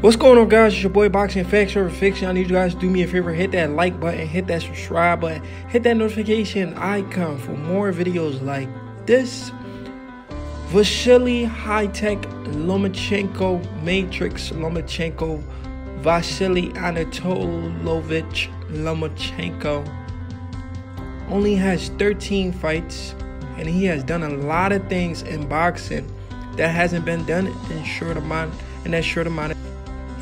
What's going on, guys? It's your boy Boxing Facts Over Fiction. I need you guys to do me a favor, hit that like button, hit that subscribe button, hit that notification icon for more videos like this. Vasyl Lomachenko, Matrix Lomachenko, Vasyl Anatolovich Lomachenko only has 13 fights, and he has done a lot of things in boxing that hasn't been done in that short amount.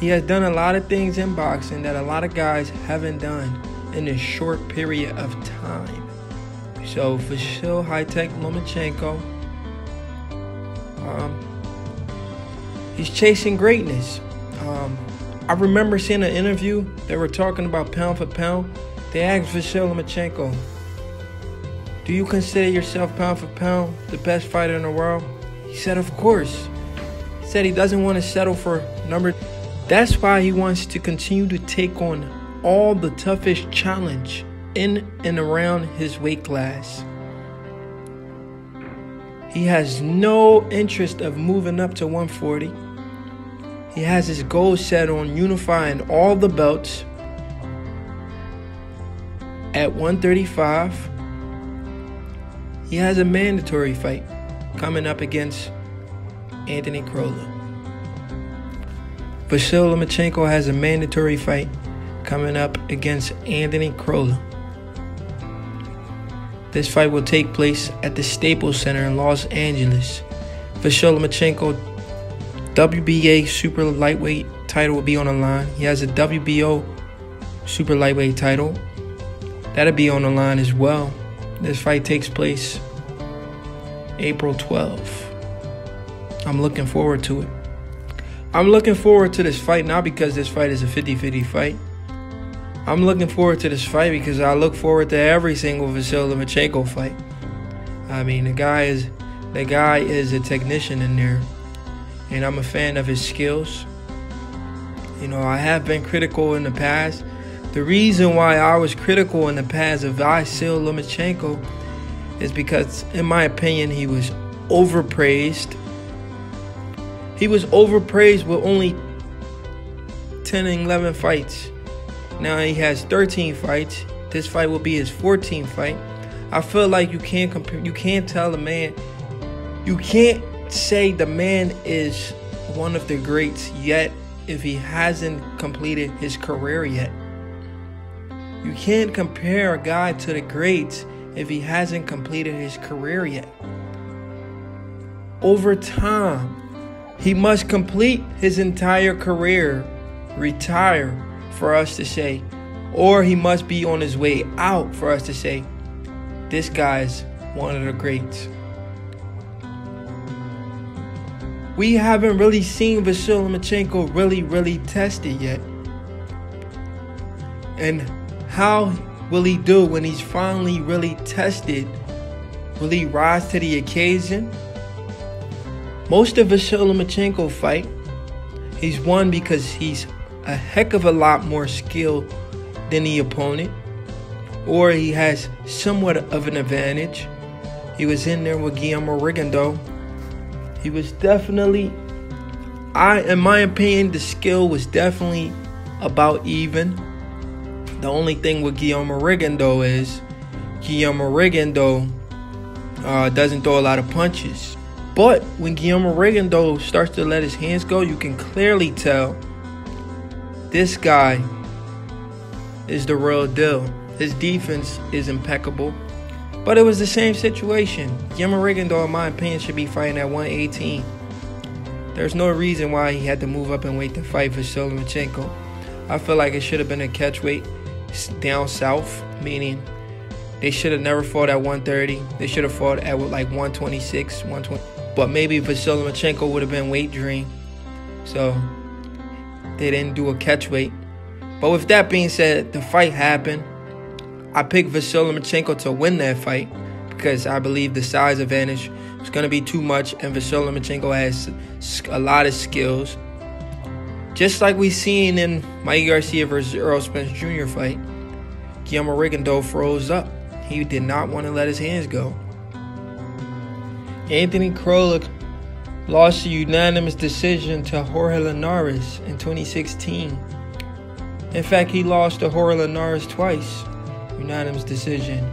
He has done a lot of things in boxing that a lot of guys haven't done in this short period of time. So Vasyl Lomachenko, he's chasing greatness. I remember seeing an interview. They were talking about pound for pound. They asked Vasyl Lomachenko, "Do you consider yourself pound for pound the best fighter in the world?" He said, "Of course." He said he doesn't want to settle for number. That's why he wants to continue to take on all the toughest challenge in and around his weight class. He has no interest of moving up to 140. He has his goal set on unifying all the belts at 135. He has a mandatory fight coming up against Crolla. Vasyl Lomachenko has a mandatory fight coming up against Crolla. This fight will take place at the Staples Center in Los Angeles. Vasyl Lomachenko WBA super lightweight title will be on the line. He has a WBO super lightweight title. That'll be on the line as well. This fight takes place April 12th. I'm looking forward to it. I'm looking forward to this fight not because this fight is a 50-50 fight. I'm looking forward to this fight because I look forward to every single Vasyl Lomachenko fight. I mean, the guy is a technician in there, and I'm a fan of his skills. You know, I have been critical in the past. The reason why I was critical in the past of Vasyl Lomachenko is because, in my opinion, he was overpraised. He was overpraised with only 10 and 11 fights. Now he has 13 fights. This fight will be his 14th fight. I feel like you can't compare. You can't tell the man. You can't say the man is one of the greats yet if he hasn't completed his career yet. You can't compare a guy to the greats if he hasn't completed his career yet. Over time, he must complete his entire career, retire for us to say, or he must be on his way out for us to say, this guy's one of the greats. We haven't really seen Vasyl Lomachenko really tested yet. And how will he do when he's finally really tested? Will he rise to the occasion? Most of Vasyl Lomachenko fight, he's won because he's a heck of a lot more skill than the opponent, or he has somewhat of an advantage. He was in there with Guillermo Rigondeaux. He was definitely, in my opinion, the skill was definitely about even. The only thing with Guillermo Rigondeaux is Guillermo Rigondeaux doesn't throw a lot of punches. But when Guillermo Rigondeaux starts to let his hands go, you can clearly tell this guy is the real deal. His defense is impeccable. But it was the same situation. Guillermo Rigondeaux, in my opinion, should be fighting at 118. There's no reason why he had to move up in weight to fight Vasyl Lomachenko. I feel like it should have been a catch weight down south, meaning they should have never fought at 130. They should have fought at like 126, 120. But maybe Vasyl Lomachenko would have been weight dream. So they didn't do a catch weight. But with that being said, the fight happened. I picked Vasyl Lomachenko to win that fight because I believe the size advantage was going to be too much, and Vasyl Lomachenko has a lot of skills. Just like we seen in Mikey Garcia versus Earl Spence Jr. fight, Guillermo Rigondeaux froze up. He did not want to let his hands go. Crolla lost a unanimous decision to Jorge Linares in 2016. In fact, he lost to Jorge Linares twice, unanimous decision.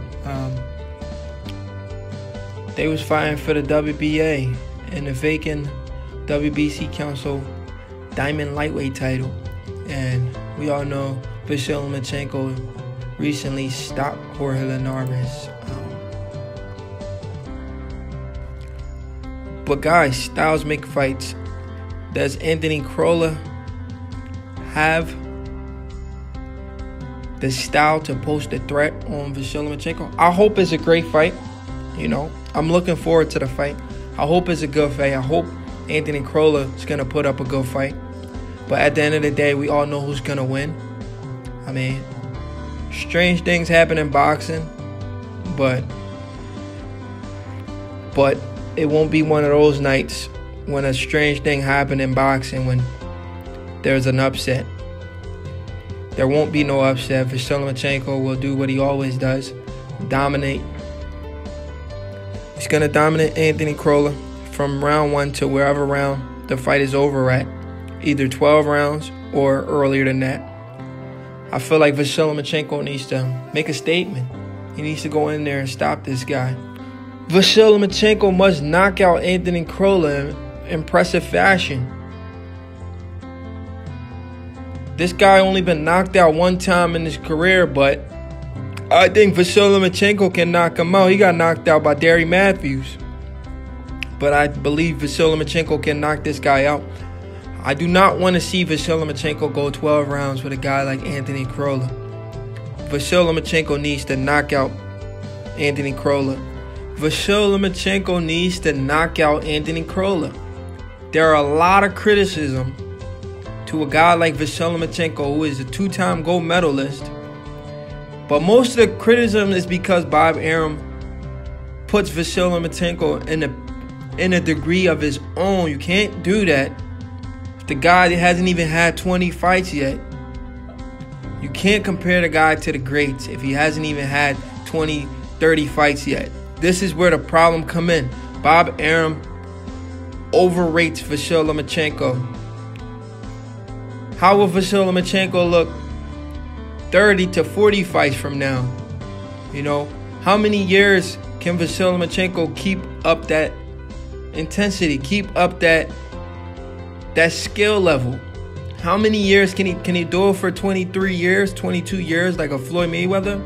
They was fighting for the WBA and the vacant WBC Council Diamond Lightweight title. And we all know Vasyl Lomachenko recently stopped Jorge Linares. But guys, styles make fights. Does Anthony Crolla have the style to post a threat on Vasyl Lomachenko? I hope it's a great fight. You know, I'm looking forward to the fight. I hope it's a good fight. I hope Anthony Crolla is going to put up a good fight. But at the end of the day, we all know who's going to win. I mean, strange things happen in boxing, but it won't be one of those nights when a strange thing happened in boxing when there's an upset. There won't be no upset. Vasyl Lomachenko will do what he always does, dominate. He's going to dominate Anthony Crolla from round 1 to wherever round the fight is over at, either 12 rounds or earlier than that. I feel like Vasyl Lomachenko needs to make a statement. He needs to go in there and stop this guy. Vasyl Lomachenko must knock out Anthony Crolla in impressive fashion. This guy only been knocked out one time in his career, but I think Vasyl Lomachenko can knock him out. He got knocked out by Darry Matthews. But I believe Vasyl Lomachenko can knock this guy out. I do not want to see Vasyl Lomachenko go 12 rounds with a guy like Anthony Crolla. Vasyl Lomachenko needs to knock out Anthony Crolla. Vasyl Lomachenko needs to knock out Anthony Crolla. There are a lot of criticism to a guy like Vasyl Lomachenko, who is a 2-time gold medalist. But most of the criticism is because Bob Arum puts Vasyl Lomachenko in a degree of his own. You can't do that. The guy that hasn't even had 20 fights yet. You can't compare the guy to the greats if he hasn't even had 20, 30 fights yet. This is where the problem come in. Bob Arum overrates Vasyl Lomachenko. How will Vasyl Lomachenko look 30 to 40 fights from now? You know, how many years can Vasyl Lomachenko keep up that intensity, keep up that skill level? How many years can he do it for? 23 years, 22 years, like a Floyd Mayweather?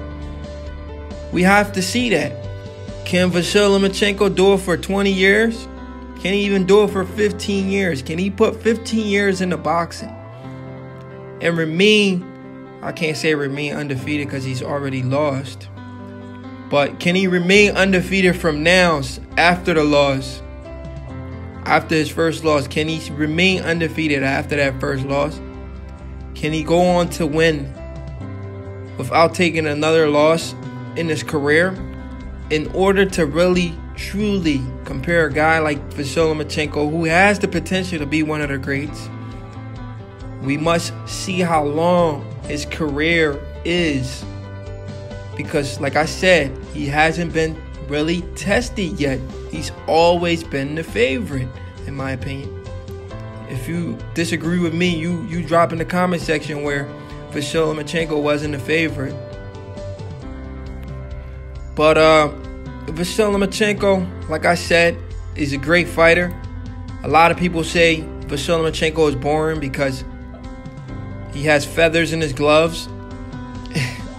We have to see that. Can Vasyl Lomachenko do it for 20 years? Can he even do it for 15 years? Can he put 15 years into boxing and remain, I can't say remain undefeated because he's already lost, but can he remain undefeated from now after the loss? After his first loss, can he remain undefeated after that first loss? Can he go on to win without taking another loss in his career? In order to really, truly compare a guy like Vasyl Lomachenko, who has the potential to be one of the greats, we must see how long his career is. Because, like I said, he hasn't been really tested yet. He's always been the favorite, in my opinion. If you disagree with me, you drop in the comment section where Vasyl Lomachenko wasn't the favorite. But Vasyl Lomachenko, like I said, is a great fighter. A lot of people say Vasyl Lomachenko is boring because he has feathers in his gloves.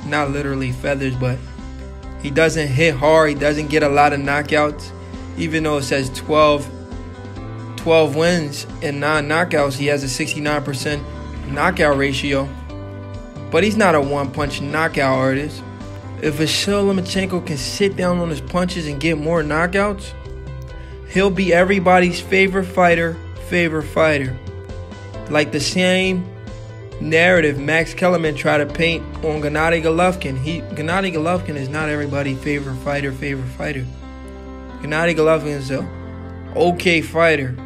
Not literally feathers, but he doesn't hit hard. He doesn't get a lot of knockouts. Even though it says 12 wins and 9 knockouts, he has a 69% knockout ratio. But he's not a one-punch knockout artist. If Vasyl Lomachenko can sit down on his punches and get more knockouts, he'll be everybody's favorite fighter. Like the same narrative Max Kellerman tried to paint on Gennady Golovkin. Gennady Golovkin is not everybody's favorite fighter. Gennady Golovkin is an okay fighter.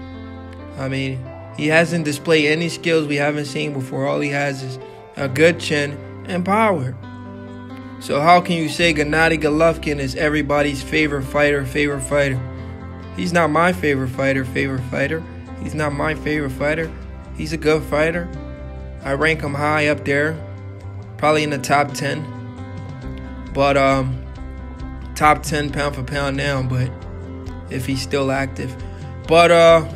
I mean, he hasn't displayed any skills we haven't seen before. All he has is a good chin and power. So how can you say Gennady Golovkin is everybody's favorite fighter? He's not my favorite fighter. He's not my favorite fighter. He's a good fighter. I rank him high up there, probably in the top 10. But top 10 pound for pound now, but if he's still active. But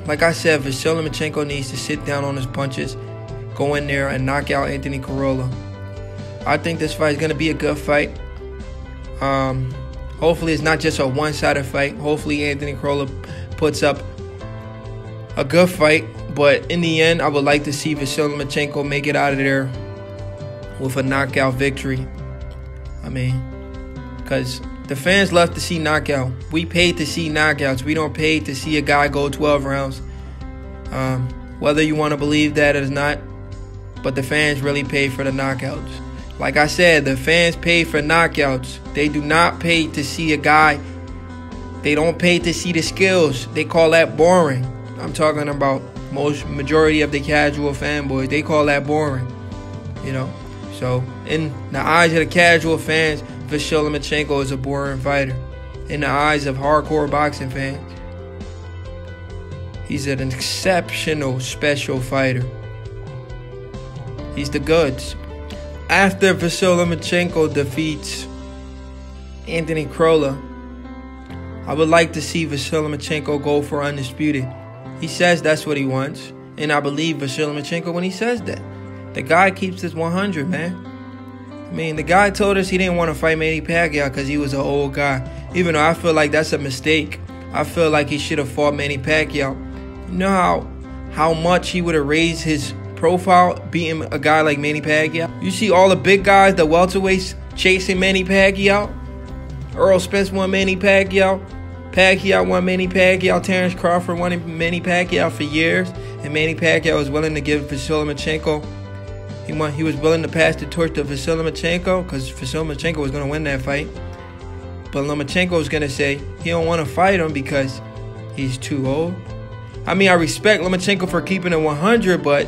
like I said, Vasyl Lomachenko needs to sit down on his punches, go in there and knock out Anthony Crolla. I think this fight is going to be a good fight. Hopefully it's not just a one-sided fight. Hopefully Anthony Crolla puts up a good fight. But in the end, I would like to see Vasyl Lomachenko make it out of there with a knockout victory. I mean, because the fans love to see knockout. We paid to see knockouts. We don't pay to see a guy go 12 rounds. Whether you want to believe that or not, but the fans really pay for the knockouts. Like I said, the fans pay for knockouts. They do not pay to see a guy. They don't pay to see the skills. They call that boring. I'm talking about majority of the casual fanboys. They call that boring, you know. So in the eyes of the casual fans, Vasyl Lomachenko is a boring fighter. In the eyes of hardcore boxing fans, he's an exceptional, special fighter. He's the goods. After Vasyl Lomachenko defeats Anthony Crolla, I would like to see Vasyl Lomachenko go for undisputed. He says that's what he wants, and I believe Vasyl Lomachenko when he says that. The guy keeps his 100, man. I mean, the guy told us he didn't want to fight Manny Pacquiao because he was an old guy. Even though I feel like that's a mistake. I feel like he should have fought Manny Pacquiao. You know how much he would have raised his profile beating a guy like Manny Pacquiao? You see all the big guys, the welterweights, chasing Manny Pacquiao. Earl Spence won Manny Pacquiao. Pacquiao won Manny Pacquiao. Terrence Crawford won Manny Pacquiao for years. And Manny Pacquiao was willing to give Vasyl Lomachenko. He was willing to pass the torch to Vasyl Lomachenko because Vasyl Lomachenko was going to win that fight. But Lomachenko was going to say he don't want to fight him because he's too old. I mean, I respect Lomachenko for keeping it 100, but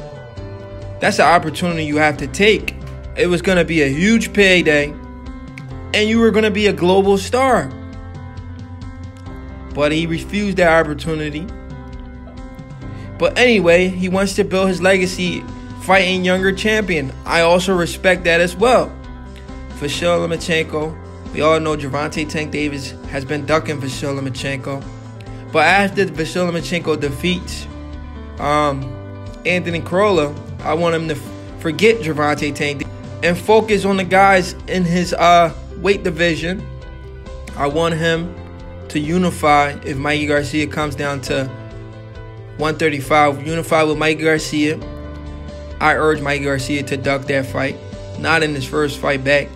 that's an opportunity you have to take. It was going to be a huge payday, and you were going to be a global star. But he refused that opportunity. But anyway, he wants to build his legacy fighting younger champion. I also respect that as well. Vasyl Lomachenko, we all know Gervonta Tank Davis has been ducking Vasyl Lomachenko. But after Vasyl Lomachenko defeats Anthony Crolla, I want him to forget Gervonta Tank Davis and focus on the guys in his weight division. I want him to unify if Mikey Garcia comes down to 135. Unify with Mikey Garcia. I urge Mikey Garcia to duck that fight. Not in his first fight back.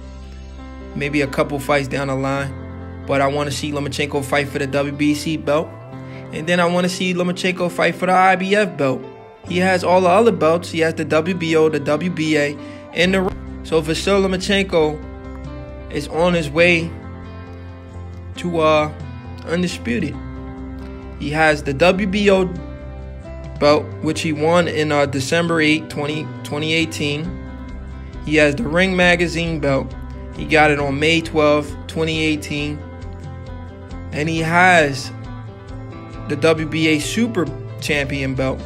Maybe a couple fights down the line. But I want to see Lomachenko fight for the WBC belt. And then I want to see Lomachenko fight for the IBF belt. He has all the other belts. He has the WBO, the WBA, and the... So Vasyl Lomachenko is on his way to undisputed. He has the WBO belt, which he won in December 8, 2018. He has the Ring Magazine belt. He got it on May 12, 2018. And he has the WBA Super Champion belt.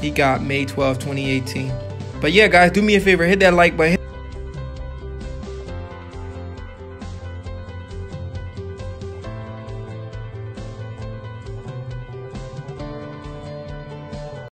He got May 12, 2018. But yeah, guys, do me a favor. Hit that like button.